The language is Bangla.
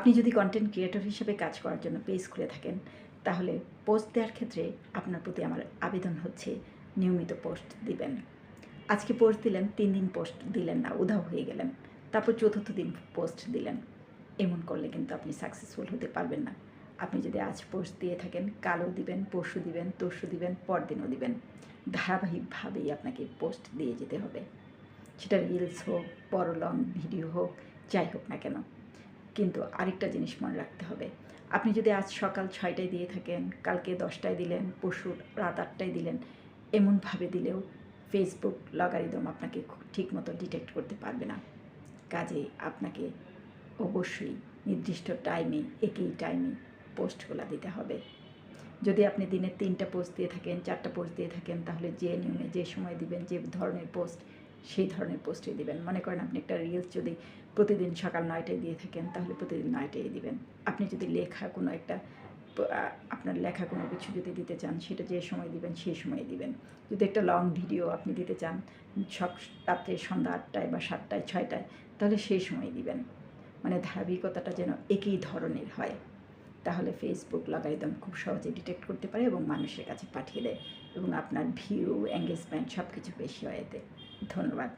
আপনি যদি কন্টেন্ট ক্রিয়েটর হিসেবে কাজ করার জন্য পেজ খুলে থাকেন, তাহলে পোস্ট দেওয়ার ক্ষেত্রে আপনার প্রতি আমার আবেদন হচ্ছে নিয়মিত পোস্ট দিবেন। আজকে পোস্ট দিলেন, 3 দিন পোস্ট দিলেন না, উধাও হয়ে গেলেন, তারপর চতুর্থ দিন পোস্ট দিলেন। এমন করলে কিন্তু আপনি সাকসেসফুল হতে পারবেন না। আপনি যদি আজ পোস্ট দিয়ে থাকেন, কালও দিবেন, পরশু দিবেন, তরশু দিবেন, পরদিনও দিবেন। ধারাবাহিকভাবেই আপনাকে পোস্ট দিয়ে যেতে হবে। সেটা রিলস হোক, বড় লং ভিডিও হোক, যাই হোক না কেন। কিন্তু আরেকটা জিনিস মনে রাখতে হবে, আপনি যদি আজ সকাল 6টায় দিয়ে থাকেন, কালকে 10টায় দিলেন, পরশু রাত 8টায় দিলেন, এমনভাবে দিলেও ফেসবুক লগারিদম আপনাকে ঠিকমতো ডিটেক্ট করতে পারবে না। কাজেই আপনাকে অবশ্যই নির্দিষ্ট টাইমে, একই টাইমে পোস্টগুলো দিতে হবে। যদি আপনি দিনে 3টা পোস্ট দিয়ে থাকেন, 4টা পোস্ট দিয়ে থাকেন, তাহলে যে নিয়মে যে সময় দিবেন, যে ধরনের পোস্ট, সেই ধরনের পোস্টই দিবেন। মনে করেন আপনি একটা রিলস যদি প্রতিদিন সকাল 9টায় দিয়ে থাকেন, তাহলে প্রতিদিন 9টায় দিবেন। আপনি যদি লেখা কোনো একটা আপনার লেখা কোনো কিছু যদি দিতে চান, সেটা যে সময় দিবেন সেই সময় দিবেন। যদি একটা লং ভিডিও আপনি দিতে চান রাত্রে সন্ধ্যা 8টায় বা 7টায় 6টায়, তাহলে সেই সময় দিবেন। মানে ধারাবাহিকতাটা যেন একই ধরনের হয়। তাহলে ফেসবুক লগারিদম খুব সহজে ডিটেক্ট করতে পারে এবং মানুষের কাছে পাঠিয়ে দেয় এবং আপনার ভিউ, এঙ্গেজমেন্ট সব কিছু বেশি হয় এতে। ধন্যবাদ।